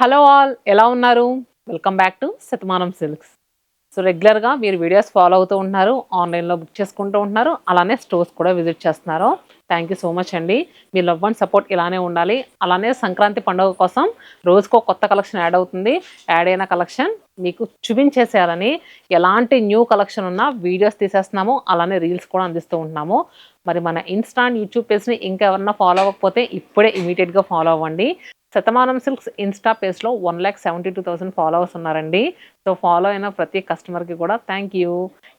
Hello all, ఎలా ఉన్నారు? Welcome back to Shatamanam silks. So రెగ్యులర్గా మీరు వీడియోస్ ఫాలో అవుతూ ఉంటున్నారు, ఆన్లైన్లో బుక్ చేసుకుంటూ ఉంటున్నారు, అలానే స్టోర్స్ కూడా విజిట్ చేస్తున్నారు. థ్యాంక్ యూ సో మచ్ అండి. మీ లవ్ అండ్ సపోర్ట్ ఇలానే ఉండాలి. అలానే సంక్రాంతి పండుగ కోసం రోజుకో కొత్త కలెక్షన్ యాడ్ అవుతుంది. యాడ్ అయిన కలెక్షన్ మీకు చూపించేసేయాలని ఎలాంటి న్యూ కలెక్షన్ ఉన్నా వీడియోస్ తీసేస్తున్నాము, అలానే రీల్స్ కూడా అందిస్తూ ఉంటున్నాము. మరి మన ఇన్స్టా అండ్ యూట్యూబ్ పేజ్ని ఇంకెవరన్నా ఫాలో అవ్వకపోతే ఇప్పుడే ఇమీడియట్గా ఫాలో అవ్వండి. శతమానం సిల్క్స్ ఇన్స్టా పేజ్లో 1,72,000 ఫాలోవర్స్ ఉన్నారండి. సో ఫాలో అయిన ప్రతి కస్టమర్కి కూడా థ్యాంక్ యూ.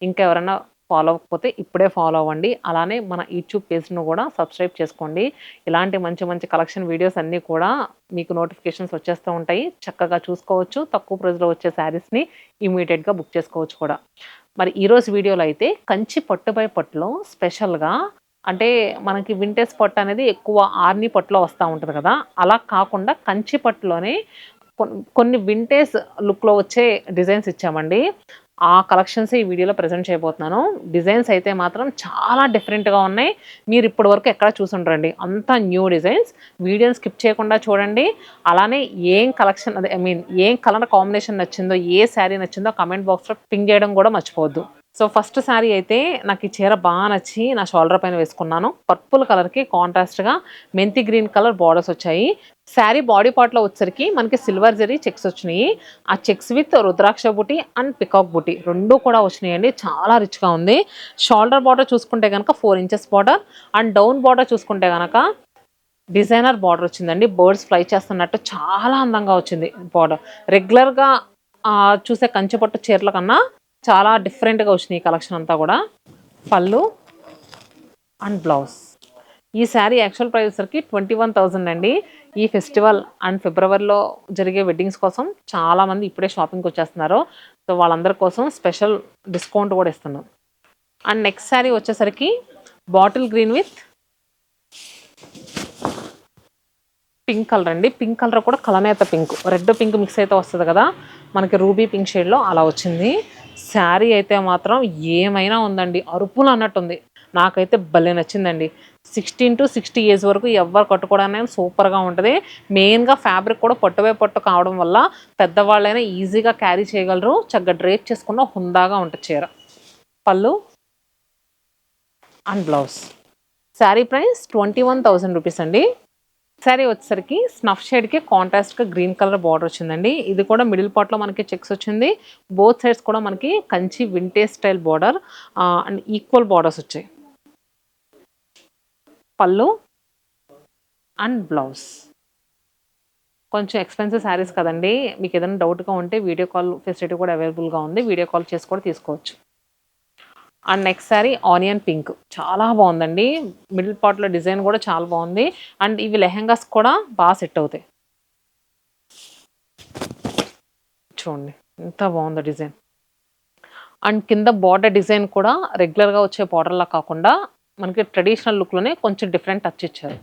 ఇంకా ఎవరైనా ఫాలో అవ్వకపోతే ఇప్పుడే ఫాలో అవ్వండి. అలానే మన యూట్యూబ్ పేజ్ను కూడా సబ్స్క్రైబ్ చేసుకోండి. ఇలాంటి మంచి మంచి కలెక్షన్ వీడియోస్ అన్నీ కూడా మీకు నోటిఫికేషన్స్ వచ్చేస్తూ ఉంటాయి. చక్కగా చూసుకోవచ్చు. తక్కువ ప్రైస్లో వచ్చే శారీస్ని ఇమీడియట్గా బుక్ చేసుకోవచ్చు కూడా. మరి ఈరోజు వీడియోలో అయితే కంచి పట్టుపై పట్టులో స్పెషల్గా అంటే మనకి వింటేజ్ పట్టు అనేది ఎక్కువ ఆర్ని పట్టులో వస్తూ ఉంటుంది కదా, అలా కాకుండా కంచి పట్టులోనే కొన్ని వింటేజ్ లుక్లో వచ్చే డిజైన్స్ ఇచ్చామండి. ఆ కలెక్షన్స్ ఈ వీడియోలో ప్రజెంట్ చేయబోతున్నాను. డిజైన్స్ అయితే మాత్రం చాలా డిఫరెంట్గా ఉన్నాయి. మీరు ఇప్పటి వరకు ఎక్కడ చూసుంటారండి, అంతా న్యూ డిజైన్స్. వీడియోని స్కిప్ చేయకుండా చూడండి. అలానే ఏం కలెక్షన్ అదే ఏం కలర్ కాంబినేషన్ నచ్చిందో, ఏ శారీ నచ్చిందో కమెంట్ బాక్స్లో పింగ్ చేయడం కూడా మర్చిపోవద్దు. సో ఫస్ట్ శారీ అయితే నాకు ఈ చీర బాగా నచ్చి నా షోల్డర్ పైన వేసుకున్నాను. పర్పుల్ కలర్కి కాంట్రాస్ట్గా మెంతి గ్రీన్ కలర్ బార్డర్స్ వచ్చాయి. శారీ బాడీ పార్ట్లో వచ్చేసరికి మనకి సిల్వర్ జరీ చెక్స్ వచ్చినాయి. ఆ checks with rudraksha buti and peacock బుటీ రెండు కూడా వచ్చినాయండి. చాలా రిచ్గా ఉంది. షోల్డర్ బార్డర్ చూసుకుంటే కనుక 4 inches border and down border చూసుకుంటే కనుక డిజైనర్ బార్డర్ వచ్చిందండి. బర్డ్స్ ఫ్లై చేస్తున్నట్టు చాలా అందంగా వచ్చింది బార్డర్. రెగ్యులర్గా చూసే కంచిపట్టు చీరల కన్నా చాలా డిఫరెంట్గా వచ్చినాయి ఈ కలెక్షన్ అంతా కూడా. పళ్ళు అండ్ బ్లౌజ్. ఈ శారీ యాక్చువల్ ప్రైస్ వచ్చరికి 21,000 అండి. ఈ ఫెస్టివల్ అండ్ ఫిబ్రవరిలో జరిగే వెడ్డింగ్స్ కోసం చాలామంది ఇప్పుడే షాపింగ్కి వచ్చేస్తున్నారు. సో వాళ్ళందరి కోసం స్పెషల్ డిస్కౌంట్ కూడా ఇస్తున్నాం. అండ్ నెక్స్ట్ శారీ వచ్చేసరికి bottle green with pink colour అండి. పింక్ కలర్ కూడా కలనేత పింక్, రెడ్ పింక్ మిక్స్ అయితే వస్తుంది కదా మనకి, రూబీ పింక్ షేడ్లో అలా వచ్చింది. శారీ అయితే మాత్రం ఏమైనా ఉందండి, అరుపులు అన్నట్టుంది. నాకైతే భలే నచ్చిందండి. 16 to 60 ఏజ్ వరకు ఎవరు కట్టుకోవడానికి సూపర్గా ఉంటుంది. మెయిన్గా ఫ్యాబ్రిక్ కూడా పట్టువే పట్టు కావడం వల్ల పెద్దవాళ్ళైనా ఈజీగా క్యారీ చేయగలరు. చక్కగా డ్రేప్ చేసుకున్న హుందాగా ఉంటుంది చీర. పళ్ళు and blouse. Sari price 21,000 rupees అండి. శారీ వచ్చేసరికి స్నఫ్ షేడ్కి కాంట్రాస్ట్గా గ్రీన్ కలర్ బార్డర్ వచ్చిందండి. ఇది కూడా మిడిల్ పార్ట్లో మనకి చెక్స్ వచ్చింది. బోత్ సైడ్స్ కూడా మనకి Kanchi vintage style border and equal borders వచ్చాయి. పళ్ళు అండ్ బ్లౌజ్. కొంచెం ఎక్స్పెన్సివ్ శారీస్ కదండి, మీకు ఏదైనా డౌట్గా ఉంటే వీడియో కాల్ ఫెసిలిటీ కూడా అవైలబుల్గా ఉంది. వీడియో కాల్ చేసి కూడా తీసుకోవచ్చు. And next sari onion pink చాలా బాగుందండి. మిడిల్ పార్ట్లో డిజైన్ కూడా చాలా బాగుంది. అండ్ ఇవి లెహెంగాస్ కూడా బాగా సెట్ అవుతాయి. చూడండి ఎంత బాగుందో డిజైన్. అండ్ కింద బార్డర్ డిజైన్ కూడా రెగ్యులర్గా వచ్చే బార్డర్లా కాకుండా మనకి ట్రెడిషనల్ లుక్లోనే కొంచెం డిఫరెంట్ టచ్ ఇచ్చారు.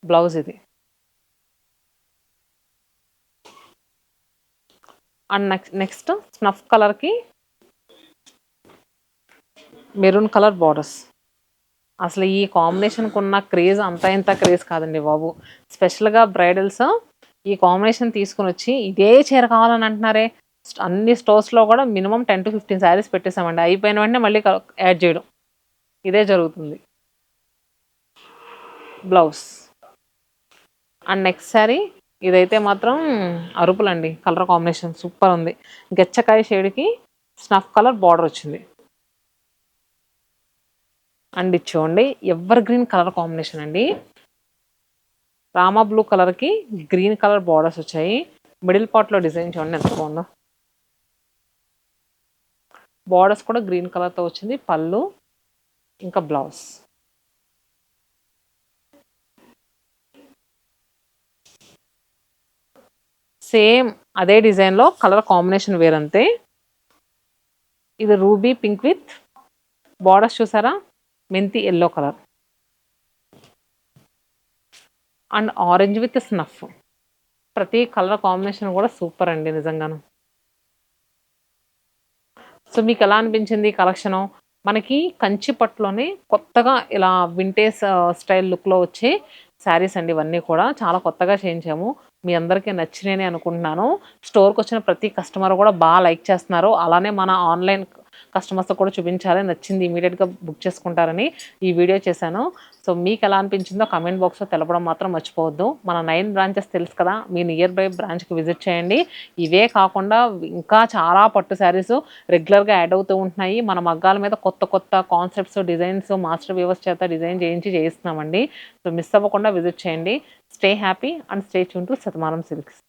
బ్లౌజ్ ఇది. అండ్ నెక్స్ట్ స్నఫ్ కలర్కి మెరూన్ కలర్ బార్డర్స్. అసలు ఈ కాంబినేషన్కి ఉన్న క్రేజ్ అంతా ఇంత క్రేజ్ కాదండి బాబు. స్పెషల్గా బ్రైడల్స్ ఈ కాంబినేషన్ తీసుకుని వచ్చి ఇదే చీర కావాలని అంటున్నారే. అన్ని స్టోర్స్లో కూడా మినిమం 10 to 15 శారీస్ పెట్టేసామండి. అయిపోయిన వెంటనే మళ్ళీ యాడ్ చేయడం ఇదే జరుగుతుంది. బ్లౌజ్. అండ్ నెక్స్ట్ శారీ ఇదైతే మాత్రం అరుపులండి. కలర్ కాంబినేషన్ సూపర్ ఉంది. గచ్చకాయ షేడ్కి స్నఫ్ కలర్ బార్డర్ వచ్చింది. అండ్ ఇది చూడండి ఎవర్ గ్రీన్ కలర్ కాంబినేషన్ అండి. రామా బ్లూ కలర్కి గ్రీన్ కలర్ బార్డర్స్ వచ్చాయి. మిడిల్ పార్ట్లో డిజైన్ చూడండి ఎంత బాగుందో. బార్డర్స్ కూడా గ్రీన్ కలర్తో వచ్చింది. పళ్ళు ఇంకా బ్లౌజ్. సేమ్ అదే డిజైన్లో కలర్ కాంబినేషన్ వేరంతే. ఇది రూబీ పింక్ విత్ బార్డర్స్ చూసారా, మెంతి yellow colour and orange with snuff. ప్రతి కలర్ కాంబినేషన్ కూడా సూపర్ అండి నిజంగాను. సో మీకు ఎలా అనిపించింది ఈ కలెక్షను? మనకి కంచి పట్టులోనే కొత్తగా ఇలా వింటేజ్ స్టైల్ లుక్లో వచ్చే శారీస్ అండి ఇవన్నీ కూడా చాలా కొత్తగా చేయించాము. మీ అందరికీ నచ్చినాయని అనుకుంటున్నాను. స్టోర్‌కొచ్చిన ప్రతి కస్టమర్ కూడా లైక్ చేస్తున్నారు. అలానే మన ఆన్‌లైన్ కస్టమర్స్‌కి కూడా చూపించాలి. నచ్చింది ఇమ్మీడియేట్‌గా బుక్ చేసుకుంటారని ఈ వీడియో చేశాను. సో, మీకెలా అనిపించిందో కామెంట్ బాక్స్‌లో తెలపడం మాత్రం మర్చిపోవద్దు. మన 9 బ్రాంచెస్ తెలుసు కదా! మీ నియర్ బై బ్రాంచ్‌కి విజిట్ చేయండి. ఇవే కాకుండా ఇంకా చాలా పట్టు శారీస్ రెగ్యులర్‌గా యాడ్ అవుతూ ఉంటున్నాయి. మన మగ్గాల మీద కొత్త కొత్త కాన్సెప్ట్స్, డిజైన్స్ మాస్టర్ వీవర్స్ చేత డిజైన్ చేయిస్తున్నామండి. సో, మిస్ అవ్వకుండా విజిట్ చేయండి. Stay happy and stay tune to Shatamanam silks.